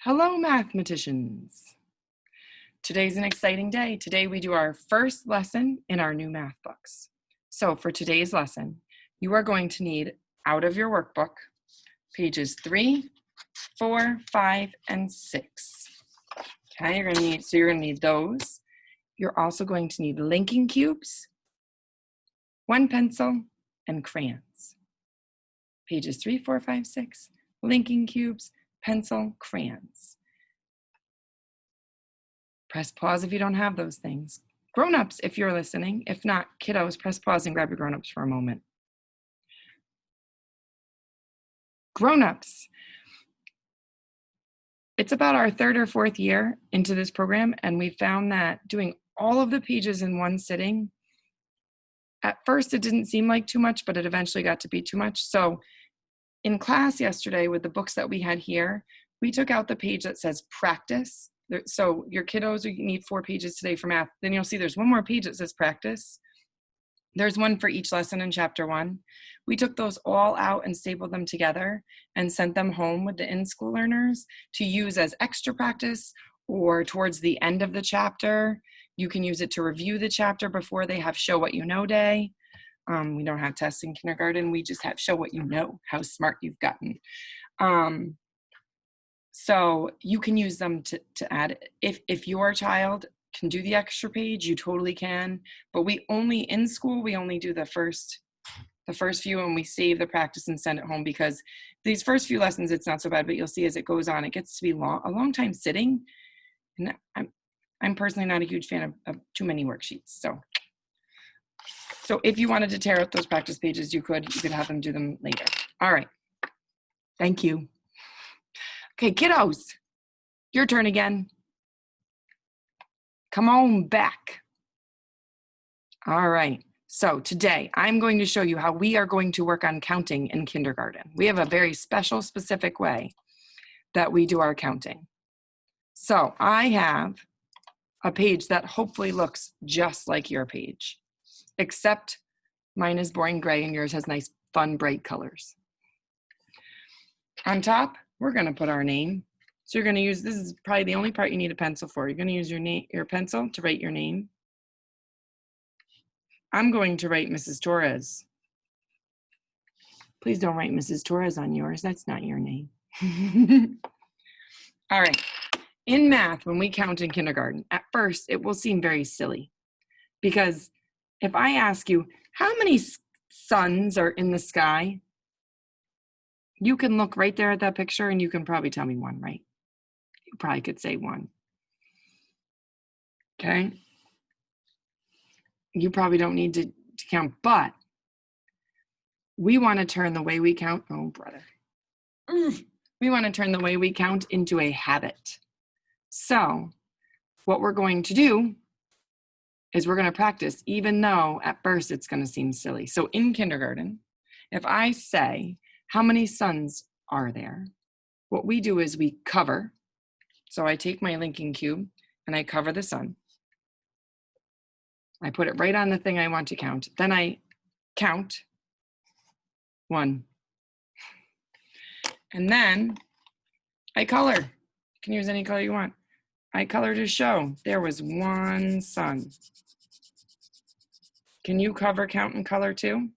Hello, mathematicians. Today's an exciting day. Today we do our first lesson in our new math books. So for today's lesson, you are going to need out of your workbook, pages 3, 4, 5, and 6. Okay, you're gonna need those. You're also going to need linking cubes, one pencil, and crayons. Pages 3, 4, 5, 6, linking cubes, pencil, crayons. Press pause if you don't have those things. Grown-ups, if you're listening. If not, kiddos, press pause and grab your grown-ups for a moment. Grown-ups, it's about our third or fourth year into this program, and we found that doing all of the pages in one sitting, at first it didn't seem like too much, but it eventually got to be too much. So in class yesterday with the books that we had here, we took out the page that says practice. So your kiddos, you need 4 pages today for math. Then you'll see there's one more page that says practice. There's one for each lesson in chapter 1. We took those all out and stapled them together and sent them home with the in-school learners to use as extra practice, or towards the end of the chapter. You can use it to review the chapter before they have Show What You Know Day. We don't have tests in kindergarten. We just have Show What You Know, how smart you've gotten. So you can use them to add. If your child can do the extra page, you totally can. But in school, we only do the first few, and we save the practice and send it home, because these first few lessons, it's not so bad, but you'll see as it goes on, it gets to be a long time sitting. And I'm personally not a huge fan of too many worksheets. So if you wanted to tear out those practice pages, you could have them do them later. All right. Thank you. Okay, kiddos, your turn again. Come on back. All right, so today I'm going to show you how we are going to work on counting in kindergarten. We have a very special, specific way that we do our counting. So I have a page that hopefully looks just like your page, except mine is boring gray and yours has nice, fun, bright colors. On top, we're gonna put our name. So you're gonna use, this is probably the only part you need a pencil for. You're gonna use your pencil to write your name. I'm going to write Mrs. Torres. Please don't write Mrs. Torres on yours. That's not your name. All right, in math, when we count in kindergarten, at first it will seem very silly, because if I ask you, how many suns are in the sky? You can look right there at that picture and you can probably tell me 1, right? You probably could say 1. Okay? You probably don't need to count, but we want to turn the way we count, oh brother. We want to turn the way we count into a habit. So what we're going to do is we're going to practice, even though at first it's going to seem silly. So in kindergarten, if I say, how many suns are there? What we do is we cover. So I take my linking cube and I cover the sun. I put it right on the thing I want to count. Then I count 1. And then I color. You can use any color you want. I color to show there was 1 sun. Can you cover, count, and color too?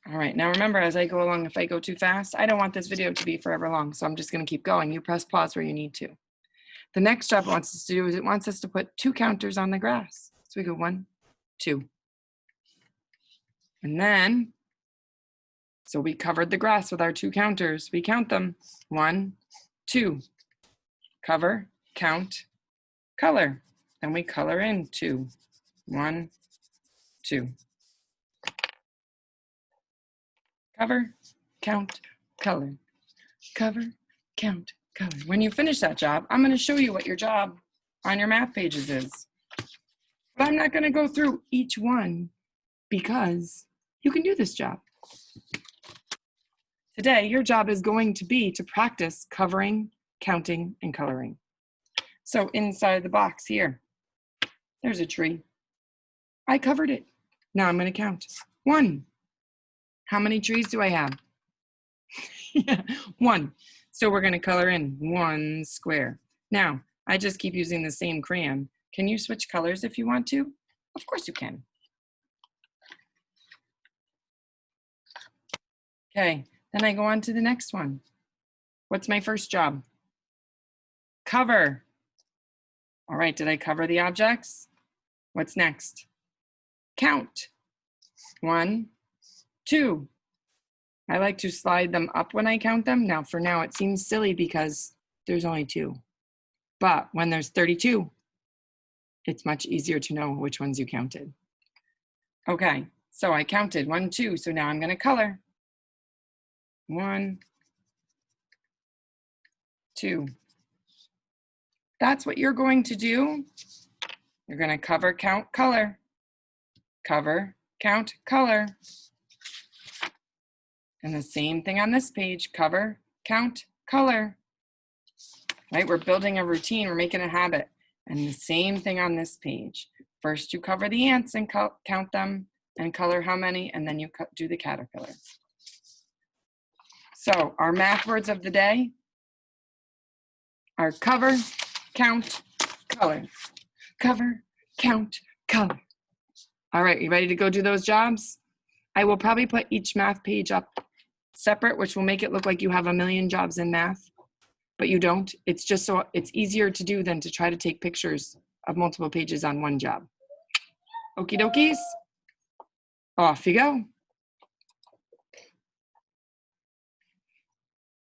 All right, now remember, as I go along, if I go too fast, I don't want this video to be forever long, so I'm just gonna keep going. You press pause where you need to. The next job it wants us to do is it wants us to put 2 counters on the grass. So we go 1, 2. And then, so we covered the grass with our 2 counters. We count them, 1, 2. Cover, count, color. Then we color in 2, 1, 2. Cover, count, color. Cover, count, color. When you finish that job, I'm going to show you what your job on your math pages is. But I'm not going to go through each one, because you can do this job. Today, your job is going to be to practice covering counting, and coloring. So inside the box here, there's a tree. I covered it. Now I'm going to count. 1. How many trees do I have? Yeah, 1. So we're going to color in 1 square. Now, I just keep using the same crayon. Can you switch colors if you want to? Of course you can. Okay, then I go on to the next one. What's my first job? Cover. All right, did I cover the objects? What's next? Count. 1, 2. I like to slide them up when I count them. Now, for now, it seems silly because there's only 2. But when there's 32, it's much easier to know which ones you counted. Okay, so I counted 1, 2. So now I'm going to color. 1, 2. That's what you're going to do. You're going to cover, count, color. Cover, count, color. And the same thing on this page. Cover, count, color. Right? We're building a routine. We're making a habit. And the same thing on this page. First, you cover the ants and count them and color how many, and then you do the caterpillar. So our math words of the day are cover, count, color. Cover, count, color. All right, you ready to go do those jobs? I will probably put each math page up separate, which will make it look like you have a million jobs in math, but you don't. It's just so it's easier to do than to try to take pictures of multiple pages on one job. Okie dokies, off you go.